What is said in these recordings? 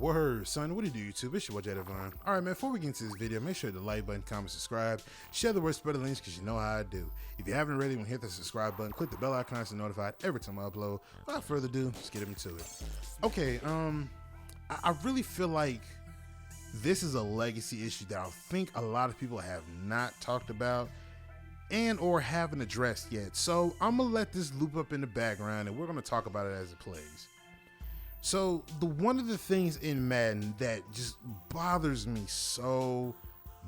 Word, son, what do you do, YouTube? It's your boy, Devon. Alright, man, before we get into this video, make sure to like button, comment, subscribe, share the word, spread the links, because you know how I do. If you haven't already, hit the subscribe button, click the bell icon to be notified every time I upload. Without further ado, let's get into it. Okay, I really feel like this is a legacy issue that I think a lot of people have not talked about and or haven't addressed yet. So I'm gonna let this loop up in the background and we're gonna talk about it as it plays. So one of the things in Madden that just bothers me so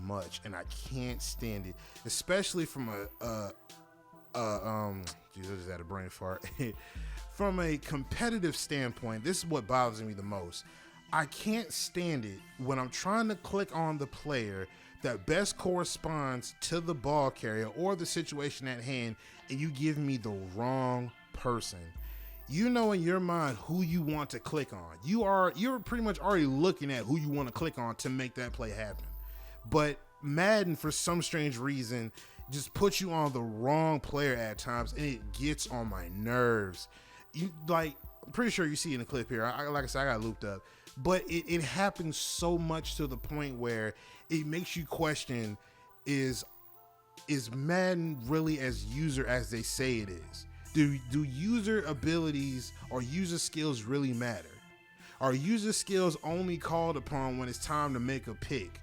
much, and I can't stand it, especially from geez, I just had a brain fart. From a competitive standpoint, this is what bothers me the most. I can't stand it when I'm trying to click on the player that best corresponds to the ball carrier or the situation at hand, and you give me the wrong person. You know in your mind who you want to click on. You're pretty much already looking at who you want to click on to make that play happen. But Madden, for some strange reason, just puts you on the wrong player at times, and it gets on my nerves. I'm pretty sure you see in the clip here. Like I said, I got looped up. But it happens so much to the point where it makes you question, is Madden really as user as they say it is? Do user abilities or user skills really matter? Are user skills only called upon when it's time to make a pick?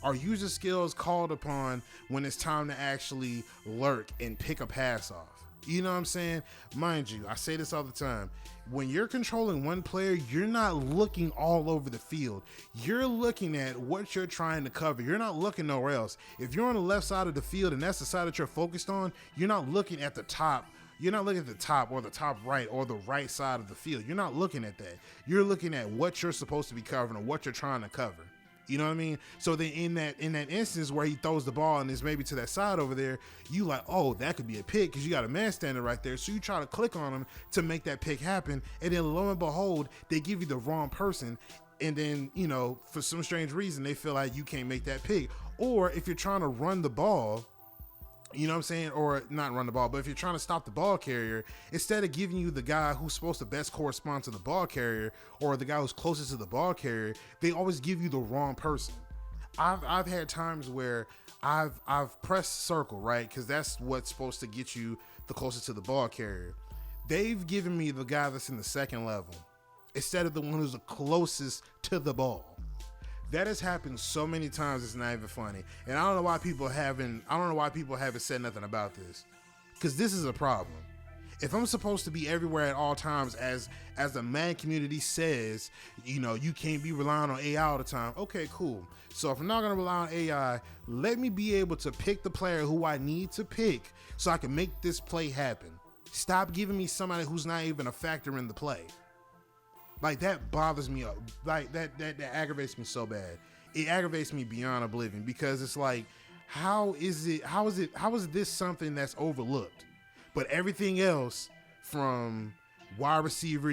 Are user skills called upon when it's time to actually lurk and pick a pass off? You know what I'm saying? Mind you, I say this all the time. When you're controlling one player, you're not looking all over the field. You're looking at what you're trying to cover. You're not looking nowhere else. If you're on the left side of the field and that's the side that you're focused on, you're not looking at the top. You're not looking at the top or the top right or the right side of the field. You're not looking at that. You're looking at what you're supposed to be covering or what you're trying to cover. You know what I mean? So then in that instance where he throws the ball and it's maybe to that side over there, you like, oh, that could be a pick because you got a man standing right there. So you try to click on him to make that pick happen. And then lo and behold, they give you the wrong person. And then, you know, for some strange reason, they feel like you can't make that pick. Or if you're trying to run the ball, you know what I'm saying? Or not run the ball, but if you're trying to stop the ball carrier, instead of giving you the guy who's supposed to best correspond to the ball carrier or the guy who's closest to the ball carrier, they always give you the wrong person. I've had times where I've pressed circle, right? Because that's what's supposed to get you the closest to the ball carrier. They've given me the guy that's in the second level instead of the one who's the closest to the ball. That has happened so many times, it's not even funny. And I don't know why people haven't said nothing about this. Because this is a problem. If I'm supposed to be everywhere at all times, as the Madden community says, you know, you can't be relying on AI all the time. Okay, cool. So if I'm not gonna rely on AI, let me be able to pick the player who I need to pick so I can make this play happen. Stop giving me somebody who's not even a factor in the play. Like, that bothers me up. Like, that aggravates me so bad. It aggravates me beyond oblivion because it's like, how is this something that's overlooked? But everything else, from wide receiver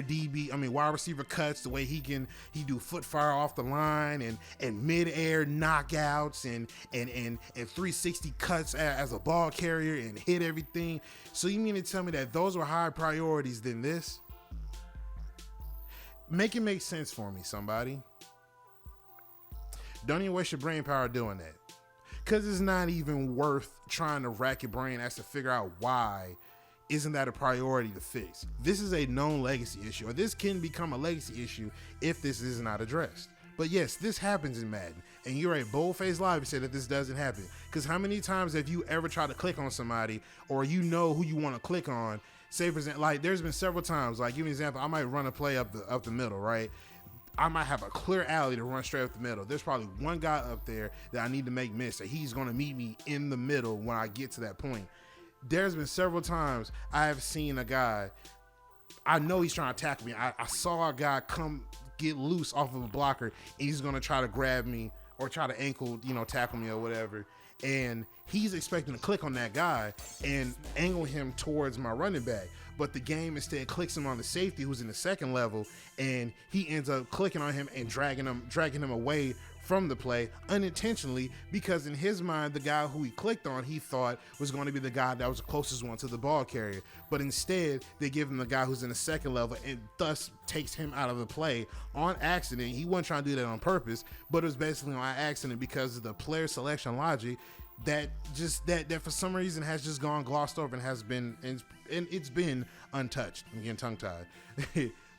cuts, the way he do foot fire off the line and mid-air knockouts and 360 cuts as a ball carrier and hit everything. So you mean to tell me that those were higher priorities than this? Make it make sense for me, somebody. Don't even waste your brain power doing that. Because it's not even worth trying to rack your brain as to figure out why isn't that a priority to fix. This is a known legacy issue, or this can become a legacy issue if this is not addressed. But yes, this happens in Madden. And you're a bold-faced liar to say that this doesn't happen. Because how many times have you ever tried to click on somebody, or you know who you want to click on? Say for example, like there's been several times, like give me an example, I might run a play up the middle, right? I might have a clear alley to run straight up the middle. There's probably one guy up there that I need to make miss, that he's gonna meet me in the middle when I get to that point. There's been several times I have seen a guy, I know he's trying to tackle me. I saw a guy come get loose off of a blocker and he's gonna try to grab me or try to ankle, tackle me or whatever. And he's expecting to click on that guy and angle him towards my running back. But the game instead clicks him on the safety who's in the second level, and he ends up clicking on him and dragging him away from the play unintentionally, because in his mind, the guy who he clicked on, he thought was going to be the guy that was the closest one to the ball carrier. But instead, they give him the guy who's in the second level, and thus takes him out of the play on accident. He wasn't trying to do that on purpose, but it was basically on accident because of the player selection logic that for some reason has just gone glossed over and has been, and it's been untouched. I'm getting tongue-tied.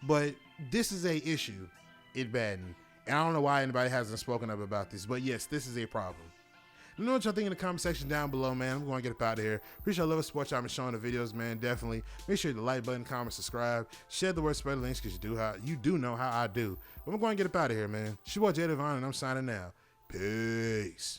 But this is a issue in Madden. And I don't know why anybody hasn't spoken up about this, but yes, this is a problem. Let me know what y'all think in the comment section down below, man. I'm going to get up out of here. Appreciate all the support y'all been showing the videos, man. Definitely. Make sure you hit the like button, comment, subscribe, share the word, spread the links, because you do know how I do. But I'm going to get up out of here, man. It's your boy Jay Devon, and I'm signing now. Peace.